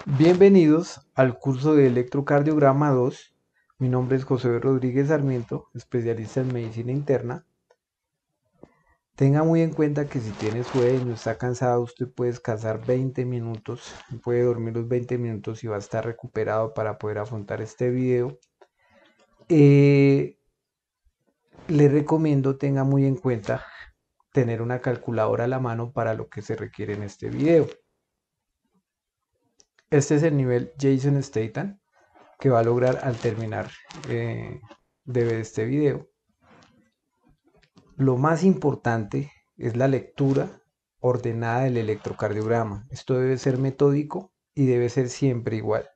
Bienvenidos al curso de Electrocardiograma 2. Mi nombre es José Rodríguez Sarmiento, especialista en medicina interna. Tenga muy en cuenta que si tiene sueño, está cansado, usted puede descansar 20 minutos, puede dormir los 20 minutos y va a estar recuperado para poder afrontar este video. Eh, Le recomiendo tenga muy en cuenta tener una calculadora a la mano para lo que se requiere en este video. Este es el nivel Jason Statham que va a lograr al terminar eh, de ver este video. Lo más importante es la lectura ordenada del electrocardiograma. Esto debe ser metódico y debe ser siempre igual.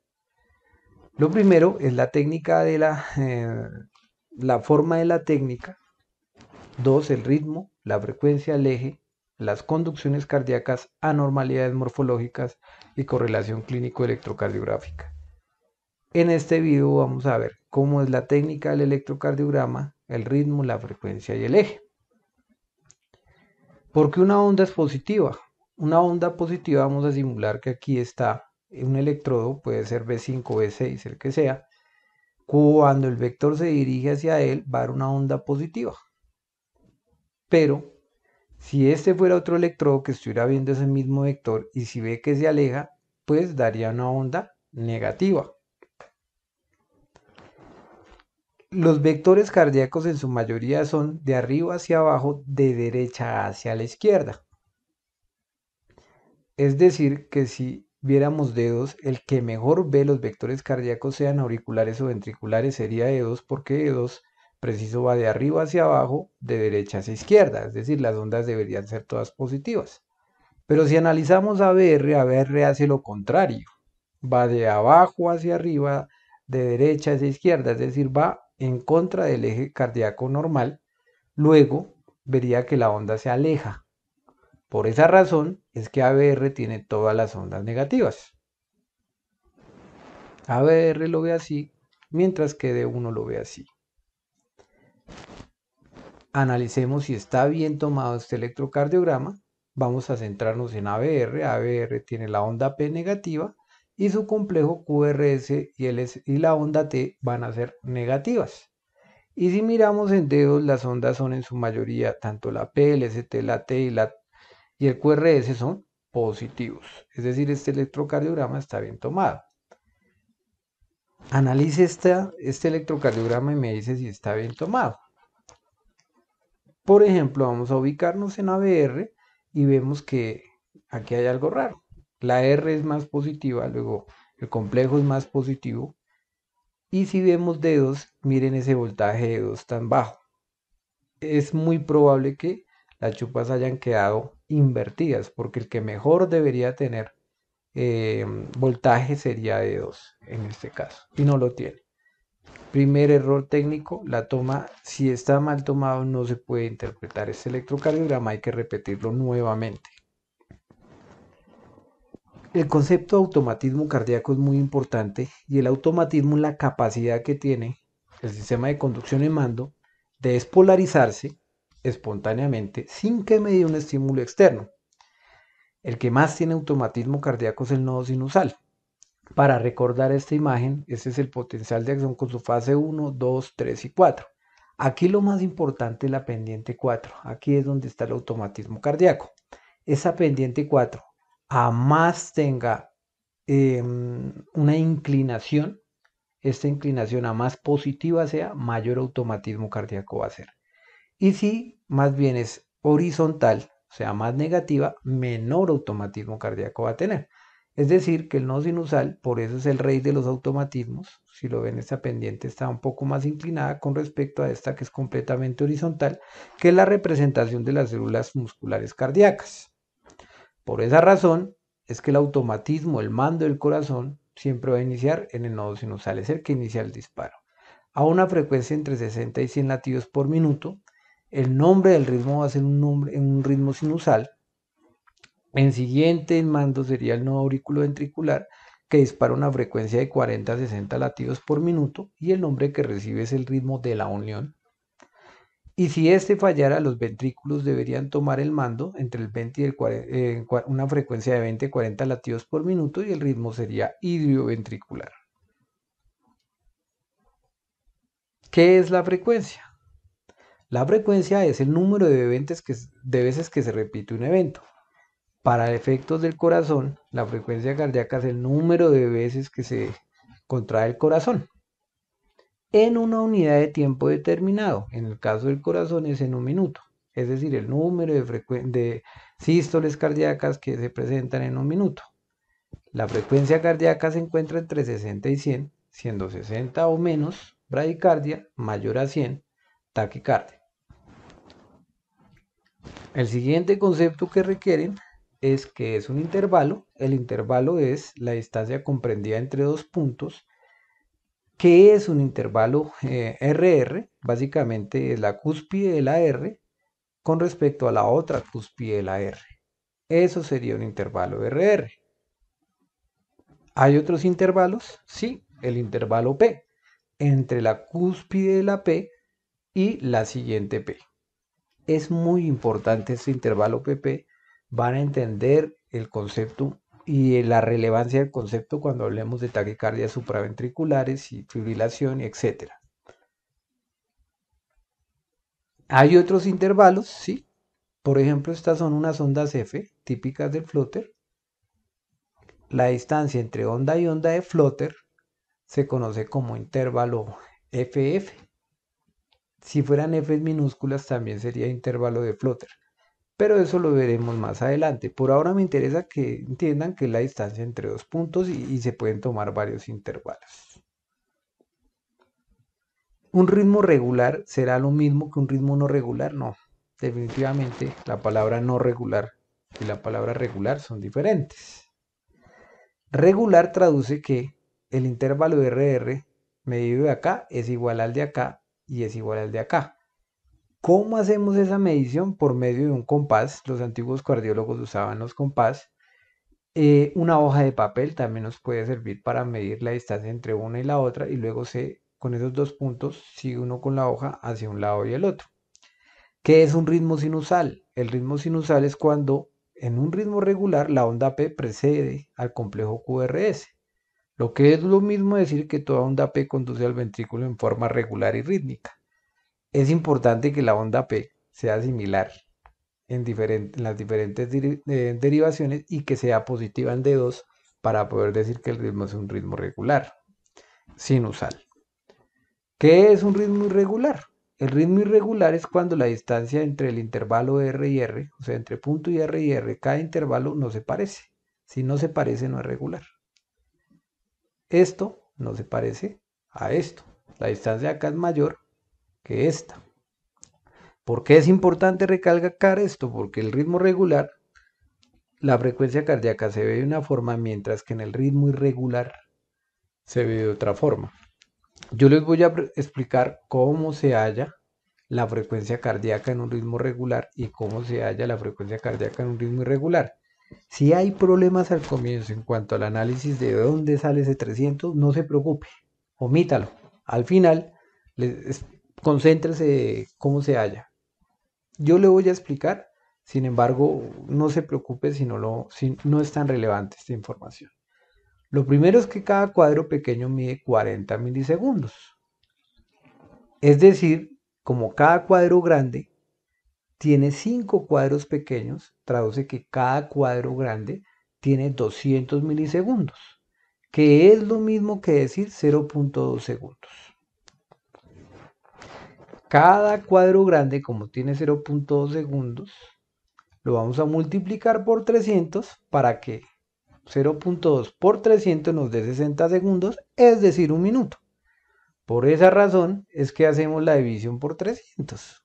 Lo primero es la técnica de la forma de la técnica. Dos, el ritmo, la frecuencia, el eje, las conducciones cardíacas, anormalidades morfológicas y correlación clínico-electrocardiográfica. En este video vamos a ver cómo es la técnica del electrocardiograma, el ritmo, la frecuencia y el eje. ¿Por qué una onda es positiva? Una onda positiva vamos a simular que aquí está un electrodo, puede ser B5, B6, el que sea. Cuando el vector se dirige hacia él va a dar una onda positiva. Pero si este fuera otro electrodo que estuviera viendo ese mismo vector y si ve que se aleja, pues daría una onda negativa. Los vectores cardíacos en su mayoría son de arriba hacia abajo, de derecha hacia la izquierda. Es decir, que si viéramos dedos, el que mejor ve los vectores cardíacos, sean auriculares o ventriculares, sería E2, porque E2 preciso va de arriba hacia abajo, de derecha hacia izquierda, es decir, las ondas deberían ser todas positivas. Pero si analizamos ABR hace lo contrario, va de abajo hacia arriba, de derecha hacia izquierda, es decir, va en contra del eje cardíaco normal. Luego vería que la onda se aleja. Por esa razón es que ABR tiene todas las ondas negativas. ABR lo ve así, mientras que D1 lo ve así. Analicemos si está bien tomado este electrocardiograma. Vamos a centrarnos en ABR. ABR tiene la onda P negativa y su complejo QRS y la onda T van a ser negativas. Y si miramos en dedos, las ondas son en su mayoría, tanto la P, el ST, la T y el QRS son positivos. Es decir, este electrocardiograma está bien tomado. Analice este electrocardiograma y me dice si está bien tomado. Por ejemplo, vamos a ubicarnos en ABR y vemos que aquí hay algo raro. La R es más positiva, luego el complejo es más positivo. Y si vemos dedos, miren ese voltaje de dedos tan bajo. Es muy probable que las chupas hayan quedado invertidas, porque el que mejor debería tener eh, voltaje sería de 2 en este caso, y no lo tiene. Primer error técnico, la toma, si está mal tomado, no se puede interpretar este electrocardiograma, hay que repetirlo nuevamente. El concepto de automatismo cardíaco es muy importante y el automatismo es la capacidad que tiene el sistema de conducción en mando de despolarizarse espontáneamente sin que medie un estímulo externo. El que más tiene automatismo cardíaco es el nodo sinusal. Para recordar esta imagen, este es el potencial de acción con su fase 1, 2, 3 y 4. Aquí lo más importante es la pendiente 4. Aquí es donde está el automatismo cardíaco. Esa pendiente 4, a más tenga una inclinación, esta inclinación a más positiva sea, mayor automatismo cardíaco va a ser. Y si más bien es horizontal, o sea, más negativa, menor automatismo cardíaco va a tener. Es decir, que el nodo sinusal, por eso es el rey de los automatismos. Si lo ven, esta pendiente está un poco más inclinada con respecto a esta que es completamente horizontal, que es la representación de las células musculares cardíacas. Por esa razón es que el automatismo, el mando del corazón, siempre va a iniciar en el nodo sinusal, es el que inicia el disparo. A una frecuencia entre 60 y 100 latidos por minuto, el nombre del ritmo va a ser un ritmo sinusal. En siguiente en mando sería el nodo auriculoventricular, que dispara una frecuencia de 40 a 60 latidos por minuto y el nombre que recibe es el ritmo de la unión. Y si este fallara, los ventrículos deberían tomar el mando entre el 20 y el 40, una frecuencia de 20-40 latidos por minuto y el ritmo sería idrioventricular. ¿Qué es la frecuencia? La frecuencia es el número de veces que se repite un evento. Para efectos del corazón, la frecuencia cardíaca es el número de veces que se contrae el corazón en una unidad de tiempo determinado. En el caso del corazón es en un minuto, es decir, el número de sístoles cardíacas que se presentan en un minuto. La frecuencia cardíaca se encuentra entre 60 y 100, siendo 60 o menos bradicardia, mayor a 100 taquicardia. El siguiente concepto que requieren es que es un intervalo. El intervalo es la distancia comprendida entre dos puntos. ¿Qué es un intervalo RR? Básicamente es la cúspide de la R con respecto a la otra cúspide de la R. Eso sería un intervalo RR. ¿Hay otros intervalos? Sí, el intervalo P, entre la cúspide de la P y la siguiente P. Es muy importante este intervalo PP. Van a entender el concepto y la relevancia del concepto cuando hablemos de taquicardias supraventriculares y fibrilación, etc. Hay otros intervalos, sí. Por ejemplo, estas son unas ondas F típicas del flóter. La distancia entre onda y onda de flóter se conoce como intervalo FF. Si fueran F minúsculas también sería intervalo de flóter. Pero eso lo veremos más adelante. Por ahora me interesa que entiendan que es la distancia entre dos puntos y se pueden tomar varios intervalos. ¿Un ritmo regular será lo mismo que un ritmo no regular? No, definitivamente la palabra no regular y la palabra regular son diferentes. Regular traduce que el intervalo RR medido de acá es igual al de acá y es igual al de acá. ¿Cómo hacemos esa medición? Por medio de un compás. Los antiguos cardiólogos usaban los compás. Una hoja de papel también nos puede servir para medir la distancia entre una y la otra y luego con esos dos puntos sigue uno con la hoja hacia un lado y el otro. ¿Qué es un ritmo sinusal? El ritmo sinusal es cuando en un ritmo regular la onda P precede al complejo QRS. Lo que es lo mismo decir que toda onda P conduce al ventrículo en forma regular y rítmica. Es importante que la onda P sea similar en las diferentes derivaciones y que sea positiva en D2 para poder decir que el ritmo es un ritmo regular, sinusal. ¿Qué es un ritmo irregular? El ritmo irregular es cuando la distancia entre el intervalo R y R, o sea, entre punto y R, cada intervalo no se parece. Si no se parece, no es regular. Esto no se parece a esto. La distancia acá es mayor que esta. ¿Por qué es importante recalcar esto? Porque el ritmo regular, la frecuencia cardíaca se ve de una forma, mientras que en el ritmo irregular se ve de otra forma. Yo les voy a explicar cómo se halla la frecuencia cardíaca en un ritmo regular y cómo se halla la frecuencia cardíaca en un ritmo irregular. Si hay problemas al comienzo en cuanto al análisis de dónde sale ese 300, no se preocupe, omítalo. Al final, concéntrese cómo se halla. Yo le voy a explicar, sin embargo, no se preocupe si no es tan relevante esta información. Lo primero es que cada cuadro pequeño mide 40 milisegundos. Es decir, como cada cuadro grande tiene 5 cuadros pequeños, traduce que cada cuadro grande tiene 200 milisegundos, que es lo mismo que decir 0.2 segundos. Cada cuadro grande, como tiene 0.2 segundos, lo vamos a multiplicar por 300 para que 0.2 por 300 nos dé 60 segundos, es decir, un minuto. Por esa razón es que hacemos la división por 300.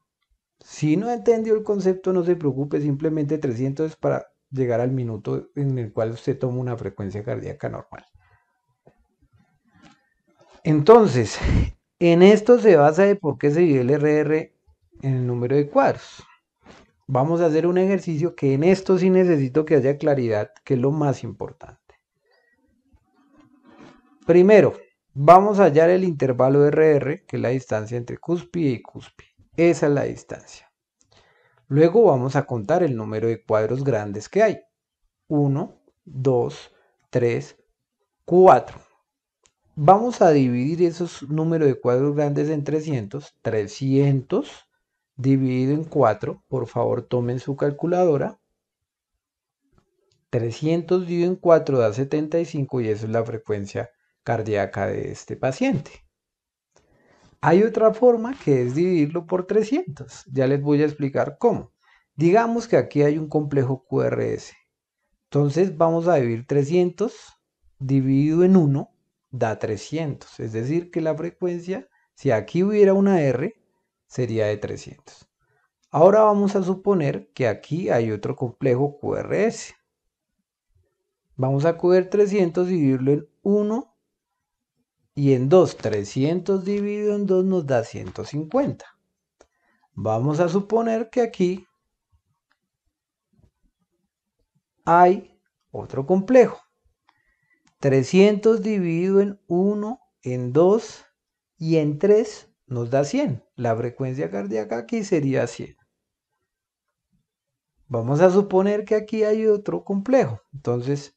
Si no entendió el concepto, no se preocupe, simplemente 300 es para llegar al minuto en el cual usted toma una frecuencia cardíaca normal. Entonces, en esto se basa de por qué se divide el RR en el número de cuadros. Vamos a hacer un ejercicio que en esto sí necesito que haya claridad, que es lo más importante. Primero, vamos a hallar el intervalo RR, que es la distancia entre cúspide y cúspide. Esa es la distancia. Luego vamos a contar el número de cuadros grandes que hay. 1, 2, 3, 4. Vamos a dividir esos números de cuadros grandes en 300. 300 dividido en 4. Por favor, tomen su calculadora. 300 dividido en 4 da 75 y eso es la frecuencia cardíaca de este paciente. Hay otra forma que es dividirlo por 300. Ya les voy a explicar cómo. Digamos que aquí hay un complejo QRS. Entonces vamos a dividir 300 dividido en 1 da 300. Es decir, que la frecuencia, si aquí hubiera una R, sería de 300. Ahora vamos a suponer que aquí hay otro complejo QRS. Vamos a coger 300, dividirlo en 1 y en 2. 300 dividido en 2 nos da 150. Vamos a suponer que aquí hay otro complejo. 300 dividido en 1, en 2 y en 3 nos da 100. La frecuencia cardíaca aquí sería 100. Vamos a suponer que aquí hay otro complejo. Entonces,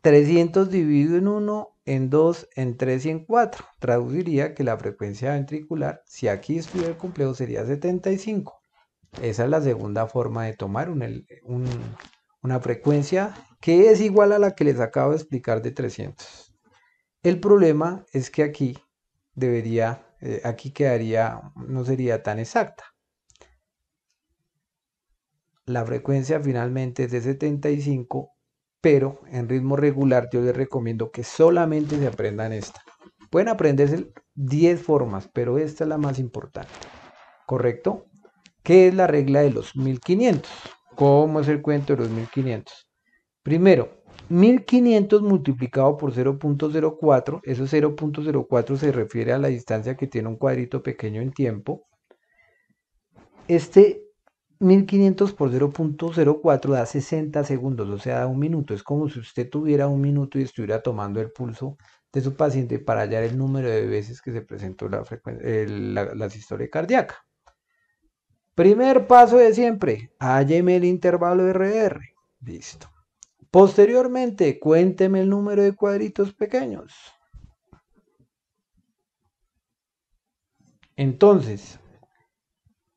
300 dividido en 1, en 2, en 3 y en 4. Traduciría que la frecuencia ventricular, si aquí estuviera el complejo, sería 75. Esa es la segunda forma de tomar una frecuencia que es igual a la que les acabo de explicar de 300. El problema es que aquí aquí quedaría, no sería tan exacta. La frecuencia finalmente es de 75, pero en ritmo regular yo les recomiendo que solamente se aprendan esta. Pueden aprenderse 10 formas, pero esta es la más importante. ¿Correcto? ¿Qué es la regla de los 1500? ¿Cómo es el cuento de los 1500? Primero, 1500 multiplicado por 0.04, eso 0.04 se refiere a la distancia que tiene un cuadrito pequeño en tiempo. Este 1500 por 0.04 da 60 segundos, o sea, da un minuto. Es como si usted tuviera un minuto y estuviera tomando el pulso de su paciente para hallar el número de veces que se presentó la sistólica cardíaca. Primer paso de siempre, hálleme el intervalo RR. Listo. Posteriormente, cuénteme el número de cuadritos pequeños. Entonces,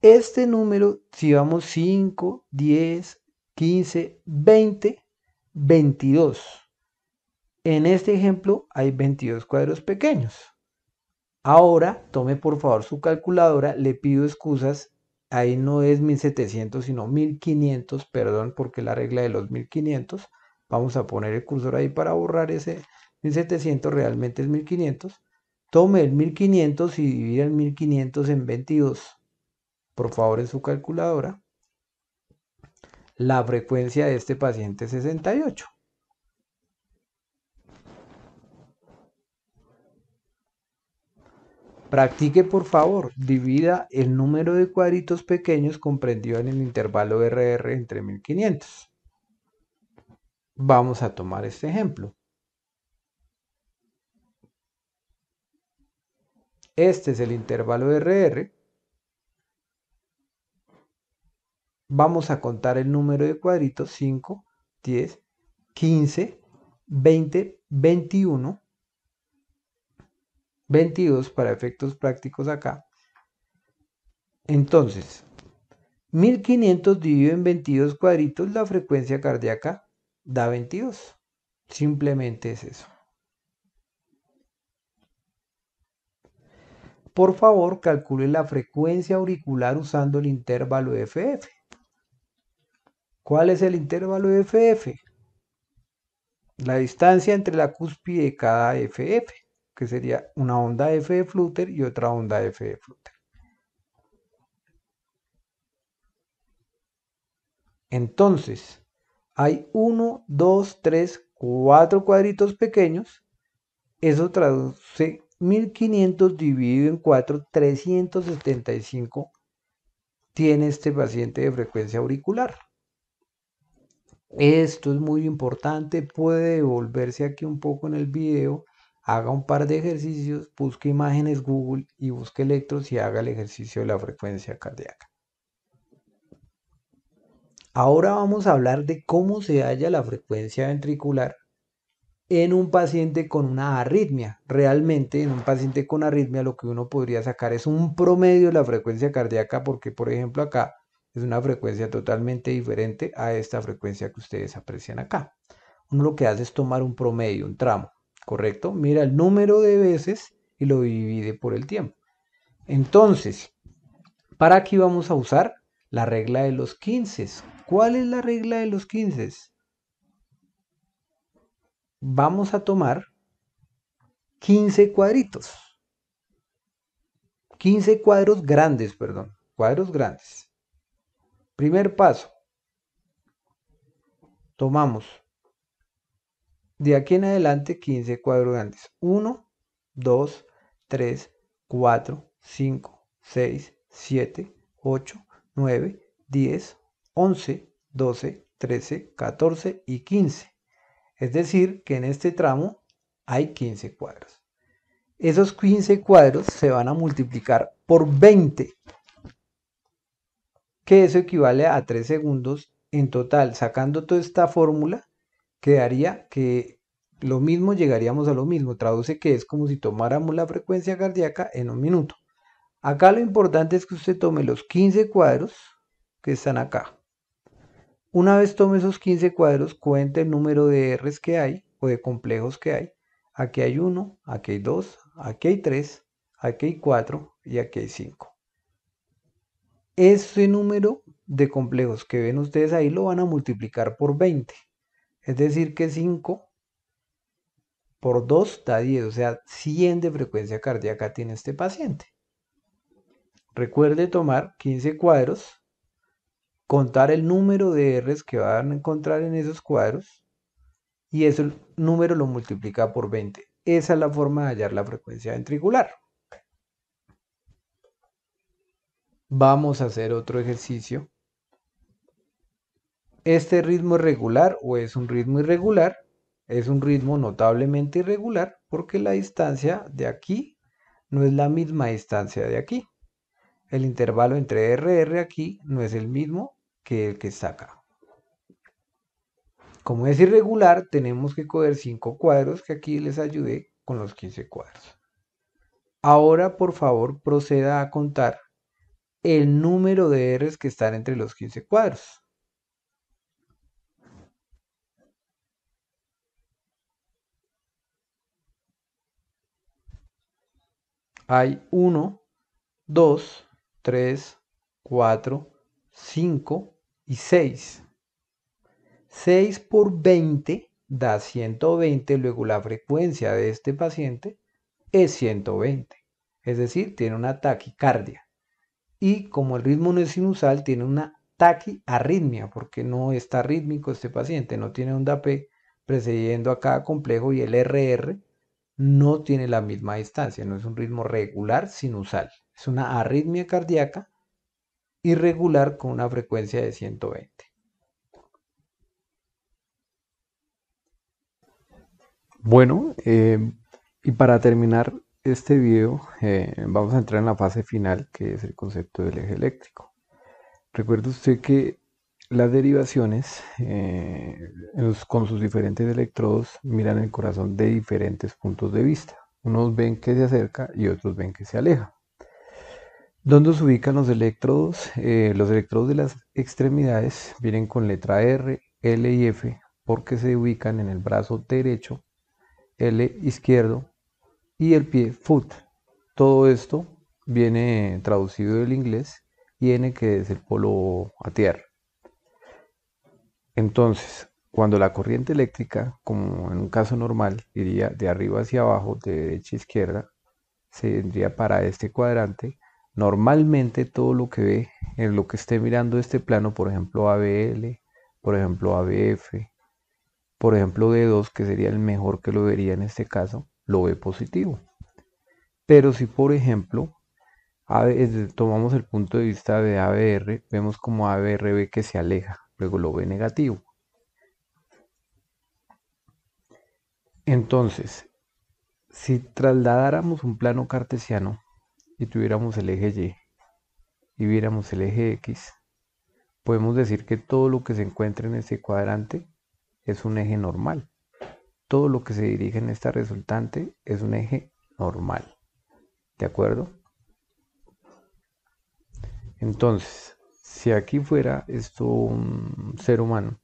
este número, si vamos 5, 10, 15, 20, 22. En este ejemplo hay 22 cuadros pequeños. Ahora, tome por favor su calculadora, le pido excusas. Ahí no es 1700, sino 1500, perdón, porque la regla de los 1500. Vamos a poner el cursor ahí para borrar ese 1700, realmente es 1500. Tome el 1500 y divida el 1500 en 22. Por favor, en su calculadora. La frecuencia de este paciente es 68. Practique por favor, divida el número de cuadritos pequeños comprendido en el intervalo RR entre 1500. Vamos a tomar este ejemplo. Este es el intervalo RR. Vamos a contar el número de cuadritos: 5, 10, 15, 20, 21, 22 para efectos prácticos acá. Entonces, 1500 dividido en 22 cuadritos, la frecuencia cardíaca da 22. Simplemente es eso. Por favor, calcule la frecuencia auricular usando el intervalo FF. ¿Cuál es el intervalo FF? La distancia entre la cúspide de cada FF, que sería una onda F de Flutter y otra onda F de Flutter. Entonces, hay 1, 2, 3, 4 cuadritos pequeños. Eso traduce 1500 dividido en 4, 375 tiene este paciente de frecuencia auricular. Esto es muy importante, puede devolverse aquí un poco en el video haga un par de ejercicios, busque imágenes Google y busque electros y haga el ejercicio de la frecuencia cardíaca. Ahora vamos a hablar de cómo se halla la frecuencia ventricular en un paciente con una arritmia. Realmente en un paciente con arritmia lo que uno podría sacar es un promedio de la frecuencia cardíaca porque por ejemplo acá es una frecuencia totalmente diferente a esta frecuencia que ustedes aprecian acá. Uno lo que hace es tomar un promedio, un tramo, ¿correcto? Mira el número de veces y lo divide por el tiempo. Entonces, para aquí vamos a usar la regla de los 15. ¿Cuál es la regla de los 15? Vamos a tomar 15 cuadritos. 15 cuadros grandes, perdón. Cuadros grandes. Primer paso. Tomamos de aquí en adelante 15 cuadros grandes. 1, 2, 3, 4, 5, 6, 7, 8, 9, 10, 11, 12, 13, 14 y 15. Es decir, que en este tramo hay 15 cuadros. Esos 15 cuadros se van a multiplicar por 20, que eso equivale a 3 segundos en total. Sacando toda esta fórmula, quedaría que lo mismo, llegaríamos a lo mismo. Traduce que es como si tomáramos la frecuencia cardíaca en un minuto. Acá lo importante es que usted tome los 15 cuadros que están acá. Una vez tome esos 15 cuadros, cuente el número de R's que hay o de complejos que hay. Aquí hay 1, aquí hay 2, aquí hay 3, aquí hay 4 y aquí hay 5. Ese número de complejos que ven ustedes ahí lo van a multiplicar por 20. Es decir que 5 por 2 da 10, o sea, 100 de frecuencia cardíaca tiene este paciente. Recuerde tomar 15 cuadros, contar el número de R's que van a encontrar en esos cuadros y ese número lo multiplica por 20. Esa es la forma de hallar la frecuencia ventricular. Vamos a hacer otro ejercicio. ¿Este ritmo es regular o es un ritmo irregular? Es un ritmo notablemente irregular porque la distancia de aquí no es la misma distancia de aquí. El intervalo entre RR aquí no es el mismo que el que está acá. Como es irregular, tenemos que coger 5 cuadros que aquí les ayudé con los 15 cuadros. Ahora, por favor, proceda a contar el número de R's que están entre los 15 cuadros. Hay 1, 2, 3, 4, 5 y 6. 6 por 20 da 120, luego la frecuencia de este paciente es 120, es decir, tiene una taquicardia. Y como el ritmo no es sinusal, tiene una taquiarritmia, porque no está rítmico este paciente, no tiene onda P precediendo a cada complejo y el RR no tiene la misma distancia, no es un ritmo regular sinusal, es una arritmia cardíaca irregular con una frecuencia de 120. Bueno, y para terminar este video, vamos a entrar en la fase final, que es el concepto del eje eléctrico. Recuerde usted que las derivaciones con sus diferentes electrodos miran el corazón de diferentes puntos de vista. Unos ven que se acerca y otros ven que se aleja. ¿Dónde se ubican los electrodos? Los electrodos de las extremidades vienen con letra R, L y F porque se ubican en el brazo derecho, L izquierdo y el pie foot. Todo esto viene traducido del inglés y N, que es el polo a tierra. Entonces, cuando la corriente eléctrica, como en un caso normal, iría de arriba hacia abajo, de derecha a izquierda, se vendría para este cuadrante. Normalmente todo lo que ve, en lo que esté mirando este plano, por ejemplo ABL, por ejemplo ABF, por ejemplo D2, que sería el mejor que lo vería en este caso, lo ve positivo. Pero si por ejemplo tomamos el punto de vista de ABR, vemos como ABR ve que se aleja, luego lo ve negativo. Entonces, Si trasladáramos un plano cartesiano y tuviéramos el eje Y y viéramos el eje X, podemos decir que todo lo que se encuentra en este cuadrante es un eje normal. Todo lo que se dirige en esta resultante es un eje normal. ¿De acuerdo? Entonces, si aquí fuera esto un ser humano,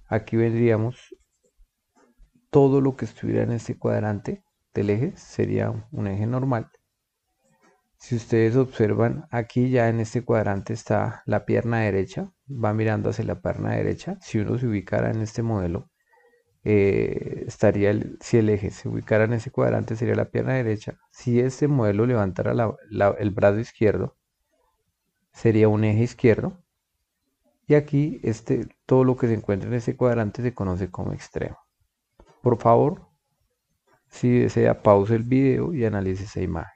aquí vendríamos todo lo que estuviera en este cuadrante del eje sería un eje normal. Si ustedes observan, aquí ya en este cuadrante está la pierna derecha, va mirando hacia la pierna derecha. Si uno se ubicara en este modelo, si el eje se ubicara en ese cuadrante, sería la pierna derecha. Si este modelo levantara el brazo izquierdo, sería un eje izquierdo. Y aquí todo lo que se encuentra en este cuadrante se conoce como extremo. Por favor, si desea, pause el video y analice esa imagen.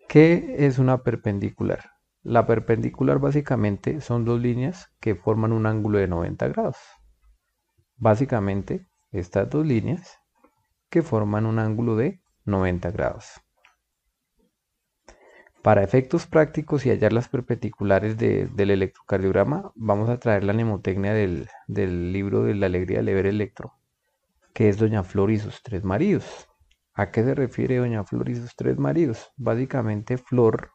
¿Qué es una perpendicular? La perpendicular básicamente son dos líneas que forman un ángulo de 90 grados. Básicamente, estas dos líneas que forman un ángulo de 90 grados. Para efectos prácticos y hallar las perpendiculares del electrocardiograma, vamos a traer la mnemotecnia del libro de La alegría de ver electro, que es Doña Flor y sus tres maridos. ¿A qué se refiere Doña Flor y sus tres maridos? Básicamente, Flor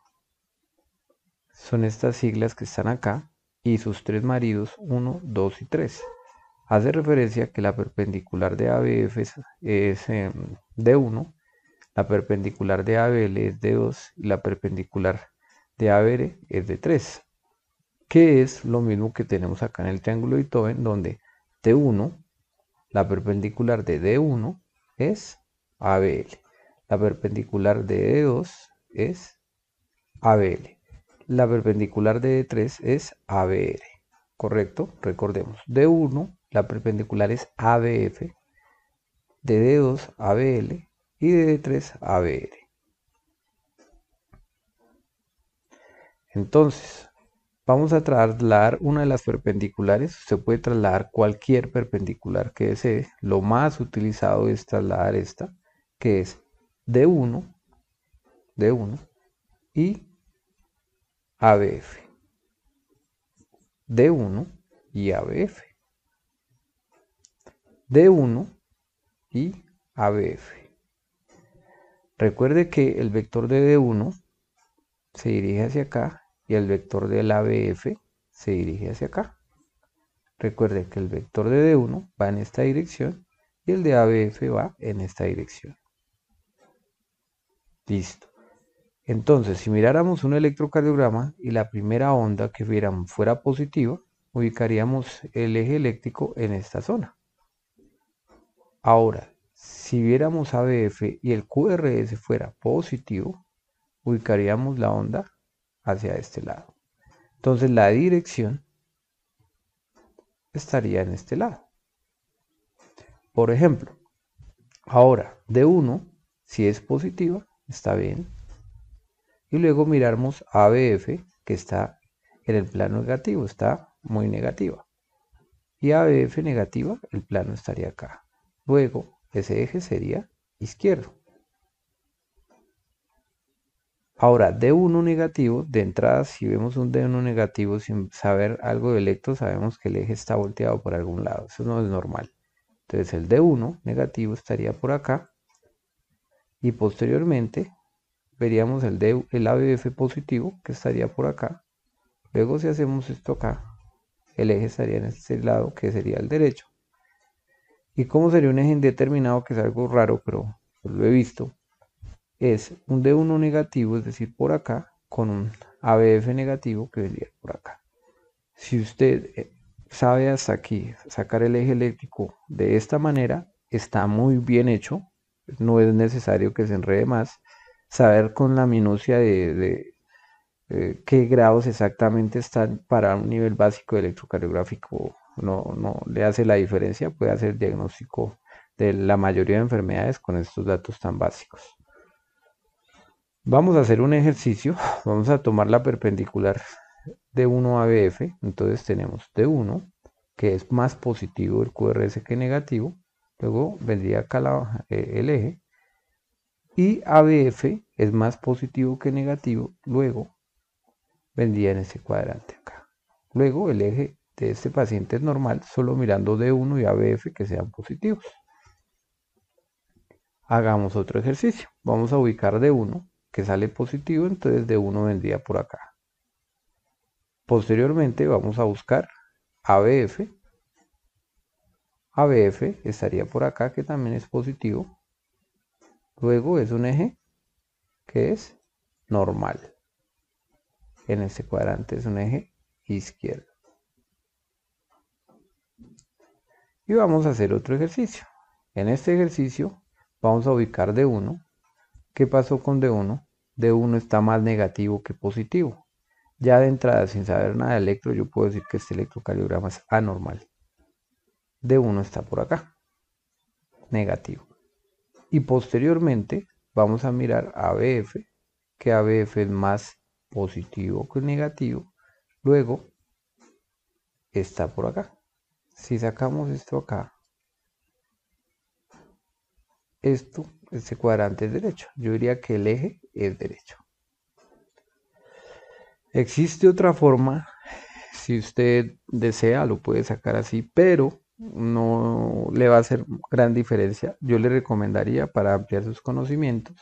son estas siglas que están acá y sus tres maridos 1, 2 y 3. Hace referencia a que la perpendicular de ABF es D1, la perpendicular de ABL es D2 y la perpendicular de ABR es D3, que es lo mismo que tenemos acá en el triángulo de Beethoven, donde T1, la perpendicular de D1 es ABL, la perpendicular de D2 es ABL, la perpendicular de D3 es ABR, ¿correcto? Recordemos, D1, la perpendicular es ABF, de D2 ABL y de D3 ABR. Entonces, vamos a trasladar una de las perpendiculares. Usted puede trasladar cualquier perpendicular que desee. Lo más utilizado es trasladar esta, que es D1 y ABF. D1 y ABF. D1 y ABF. Recuerde que el vector de D1 se dirige hacia acá y el vector del ABF se dirige hacia acá. Recuerde que el vector de D1 va en esta dirección y el de ABF va en esta dirección. Listo. Entonces, si miráramos un electrocardiograma y la primera onda que viéramos fuera positiva, ubicaríamos el eje eléctrico en esta zona. Ahora, si viéramos ABF y el QRS fuera positivo, ubicaríamos la onda hacia este lado. Entonces la dirección estaría en este lado. Por ejemplo, ahora D1, si es positiva, está bien. Y luego miramos ABF, que está en el plano negativo, está muy negativa. Y ABF negativa, el plano estaría acá. Luego, ese eje sería izquierdo. Ahora, D1 negativo, de entrada, si vemos un D1 negativo sin saber algo de electro, sabemos que el eje está volteado por algún lado. Eso no es normal. Entonces, el D1 negativo estaría por acá. Y posteriormente, veríamos el ABF positivo, que estaría por acá. Luego, si hacemos esto acá, el eje estaría en este lado, que sería el derecho. ¿Y cómo sería un eje indeterminado? Que es algo raro, pero lo he visto. Es un D1 negativo, es decir, por acá, con un ABF negativo que vendría por acá. Si usted sabe hasta aquí sacar el eje eléctrico de esta manera, está muy bien hecho. No es necesario que se enrede más. Saber con la minucia de qué grados exactamente están para un nivel básico de electrocardiográfico no le hace la diferencia. Puede hacer diagnóstico de la mayoría de enfermedades con estos datos tan básicos. Vamos a hacer un ejercicio, vamos a tomar la perpendicular D1 ABF, entonces tenemos D1 que es más positivo el QRS que negativo. Luego vendría acá el eje. Y ABF es más positivo que negativo. Luego vendría en este cuadrante acá. Luego el eje de este paciente es normal, solo mirando D1 y ABF que sean positivos. Hagamos otro ejercicio. Vamos a ubicar D1 que sale positivo, entonces D1 vendría por acá. Posteriormente vamos a buscar ABF. ABF estaría por acá, que también es positivo. Luego es un eje que es normal. En este cuadrante es un eje izquierdo. Y vamos a hacer otro ejercicio. En este ejercicio vamos a ubicar D1. ¿Qué pasó con D1? D1 está más negativo que positivo. Ya de entrada, sin saber nada de electro, yo puedo decir que este electrocardiograma es anormal. D1 está por acá, negativo. Y posteriormente vamos a mirar ABF, que ABF es más positivo que negativo. Luego está por acá. Si sacamos esto acá, este cuadrante es derecho. Yo diría que el eje es derecho. Existe otra forma, si usted desea lo puede sacar así, pero no le va a hacer gran diferencia. Yo le recomendaría, para ampliar sus conocimientos,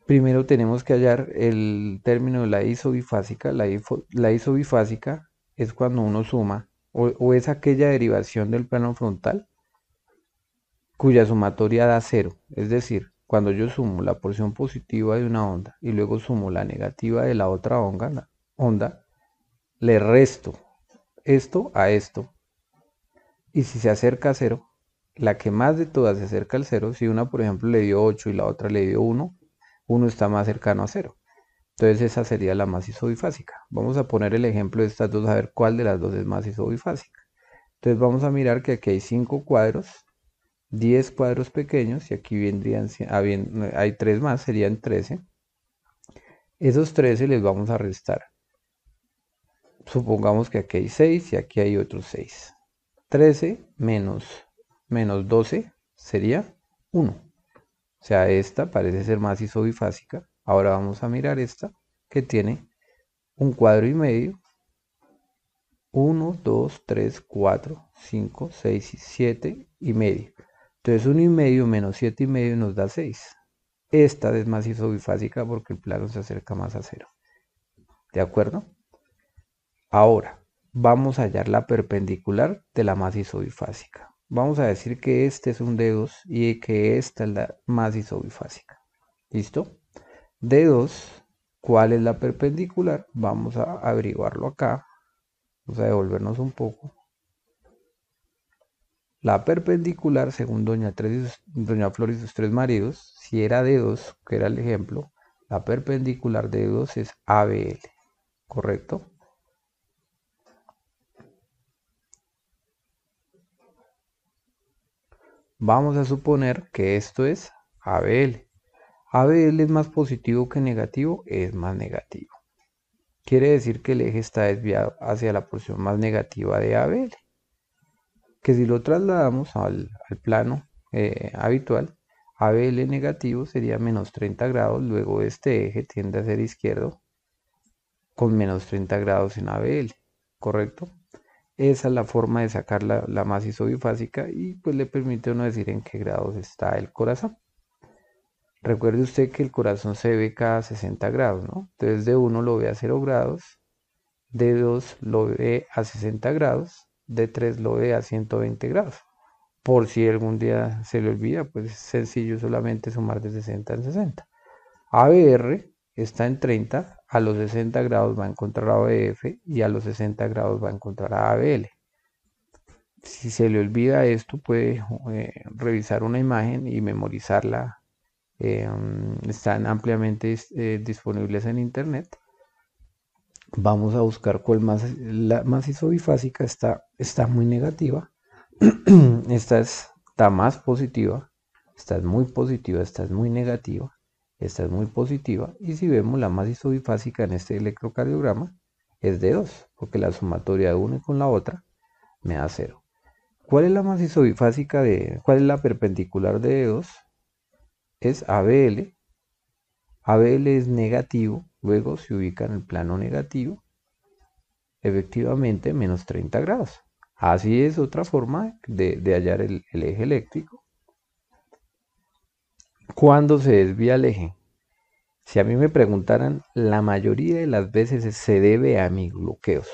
primero tenemos que hallar el término de la isobifásica. La isobifásica es cuando uno suma, o es aquella derivación del plano frontal cuya sumatoria da 0. Es decir, cuando yo sumo la porción positiva de una onda y luego sumo la negativa de la otra onda, le resto esto a esto. Y si se acerca a 0, la que más de todas se acerca al 0, si una por ejemplo le dio 8 y la otra le dio 1, uno está más cercano a 0. Entonces esa sería la más isobifásica. Vamos a poner el ejemplo de estas dos a ver cuál de las dos es más isobifásica. Entonces vamos a mirar que aquí hay 5 cuadros, 10 cuadros pequeños y aquí vendrían, hay 3 más, serían 13. Esos 13 les vamos a restar. Supongamos que aquí hay 6 y aquí hay otros 6. 13 menos 12 sería 1. O sea, esta parece ser más isobifásica. Ahora vamos a mirar esta que tiene un cuadro y medio. 1, 2, 3, 4, 5, 6 y 7 y medio. Entonces 1 y medio menos 7 y medio nos da 6. Esta es más isobifásica porque el plano se acerca más a 0. ¿De acuerdo? Ahora, vamos a hallar la perpendicular de la más isobifásica. Vamos a decir que este es un D2 y que esta es la más isobifásica. ¿Listo? D2, ¿cuál es la perpendicular? Vamos a averiguarlo acá. Vamos a devolvernos un poco. La perpendicular, según doña Flor y sus 3 maridos, si era D2, que era el ejemplo, la perpendicular de D2 es ABL, ¿correcto? Vamos a suponer que esto es ABL. ABL es más positivo que negativo, es más negativo. Quiere decir que el eje está desviado hacia la porción más negativa de ABL. Que si lo trasladamos al plano habitual, ABL negativo sería menos 30 grados, luego este eje tiende a ser izquierdo con menos 30 grados en ABL, ¿correcto? Esa es la forma de sacar la más isobifásica y pues le permite a uno decir en qué grados está el corazón. Recuerde usted que el corazón se ve cada 60 grados, ¿no? Entonces D1 lo ve a 0 grados, D2 lo ve a 60 grados, D3 lo ve a 120 grados. Por si algún día se le olvida, pues es sencillo solamente sumar de 60 en 60. ABR está en 30, a los 60 grados va a encontrar a ABF y a los 60 grados va a encontrar a ABL. Si se le olvida esto, puede revisar una imagen y memorizarla. Están ampliamente disponibles en internet. Vamos a buscar cuál más, la más isobifásica está muy negativa. Esta está más positiva, esta es muy positiva, esta es muy negativa, esta es muy positiva. Y si vemos la más isobifásica en este electrocardiograma es D2, porque la sumatoria de una con la otra me da 0. ¿Cuál es la macizo bifásica cuál es la perpendicular de E2? Es ABL. ABL es negativo, luego se ubica en el plano negativo, efectivamente menos 30 grados. Así es otra forma de hallar el eje eléctrico. ¿Cuándo se desvía el eje? Si a mí me preguntaran, la mayoría de las veces se debe a hemibloqueos.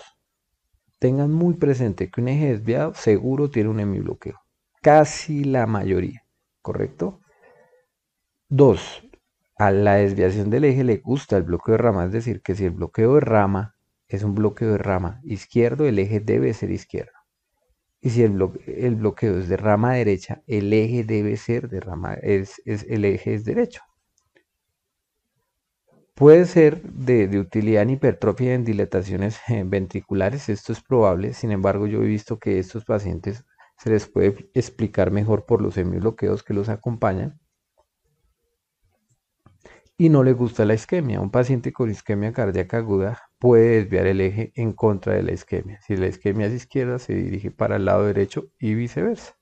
Tengan muy presente que un eje desviado seguro tiene un hemibloqueo. Casi la mayoría, ¿correcto? 2. A la desviación del eje le gusta el bloqueo de rama, es decir, que si el bloqueo de rama es un bloqueo de rama izquierdo, el eje debe ser izquierdo. Y si el bloqueo es de rama derecha, el eje debe ser de rama, el eje es derecho. Puede ser de utilidad en hipertrofia y en dilataciones ventriculares, esto es probable, sin embargo yo he visto que estos pacientes se les puede explicar mejor por los hemibloqueos que los acompañan y no le gusta la isquemia. Un paciente con isquemia cardíaca aguda puede desviar el eje en contra de la isquemia. Si la isquemia es izquierda, se dirige para el lado derecho y viceversa.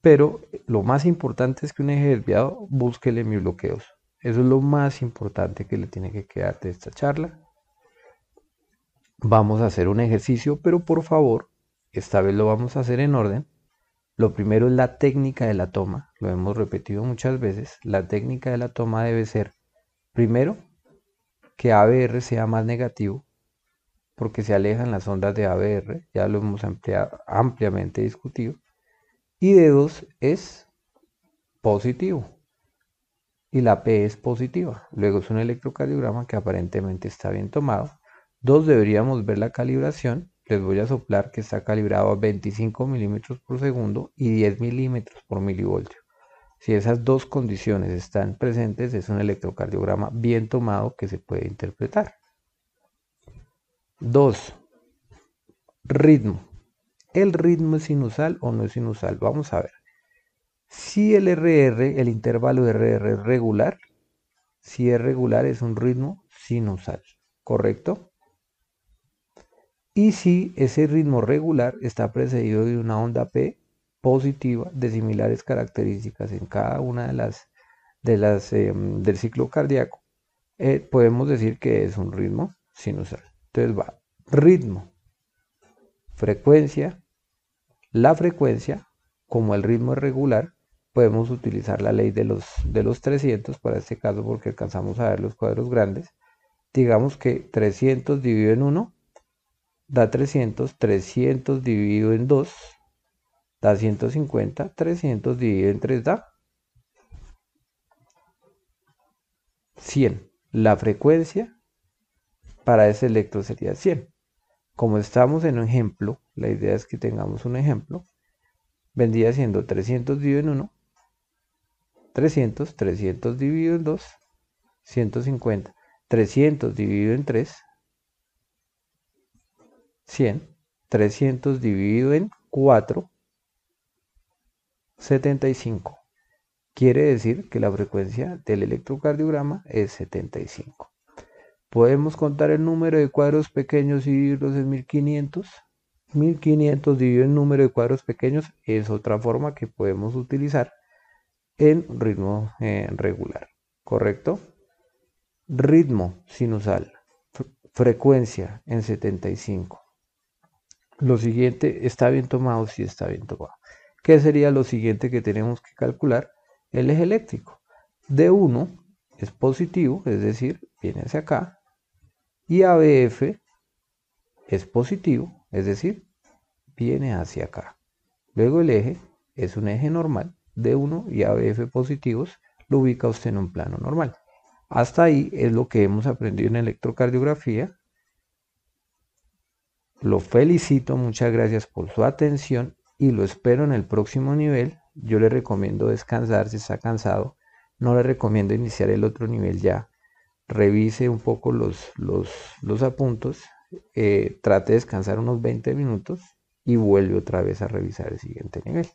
Pero lo más importante es que un eje desviado busque el hemibloqueos. Eso es lo más importante que le tiene que quedar de esta charla. Vamos a hacer un ejercicio, pero por favor, esta vez lo vamos a hacer en orden. Lo primero es la técnica de la toma. Lo hemos repetido muchas veces. La técnica de la toma debe ser, primero, que ABR sea más negativo, porque se alejan las ondas de ABR. Ya lo hemos ampliamente discutido. Y D2 es positivo. Y la P es positiva. Luego es un electrocardiograma que aparentemente está bien tomado. 2. Deberíamos ver la calibración. Les voy a soplar que está calibrado a 25 milímetros por segundo y 10 milímetros por milivoltio. Si esas dos condiciones están presentes, es un electrocardiograma bien tomado que se puede interpretar. 2. Ritmo. ¿El ritmo es sinusal o no es sinusal? Vamos a ver. Si el RR, el intervalo de RR es regular, si es regular es un ritmo sinusal, ¿correcto? Y si ese ritmo regular está precedido de una onda P positiva de similares características en cada una del ciclo cardíaco, podemos decir que es un ritmo sinusal. Entonces va ritmo, frecuencia, la frecuencia, como el ritmo es regular, podemos utilizar la ley de los 300 para este caso porque alcanzamos a ver los cuadros grandes. Digamos que 300 dividido en 1 da 300, 300 dividido en 2 da 150, 300 dividido en 3 da 100. La frecuencia para ese electro sería 100. Como estamos en un ejemplo, la idea es que tengamos un ejemplo, vendría siendo 300 dividido en 1, 300, 300 dividido en 2, 150, 300 dividido en 3, 100, 300 dividido en 4, 75. Quiere decir que la frecuencia del electrocardiograma es 75. Podemos contar el número de cuadros pequeños y dividirlos en 1500. 1500 dividido en número de cuadros pequeños es otra forma que podemos utilizar en ritmo regular, ¿correcto? Ritmo sinusal, frecuencia en 75. Lo siguiente, ¿está bien tomado? Sí está bien tomado. ¿Qué sería lo siguiente que tenemos que calcular? El eje eléctrico. D1 es positivo, es decir, viene hacia acá. Y ABF es positivo, es decir, viene hacia acá. Luego el eje es un eje normal. D1 y ABF positivos lo ubica usted en un plano normal. Hasta ahí es lo que hemos aprendido en electrocardiografía. Lo felicito, muchas gracias por su atención y lo espero en el próximo nivel. Yo le recomiendo descansar si está cansado. No le recomiendo iniciar el otro nivel ya. Revise un poco los apuntos. Trate de descansar unos 20 minutos y vuelve otra vez a revisar el siguiente nivel.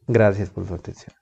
Gracias por su atención.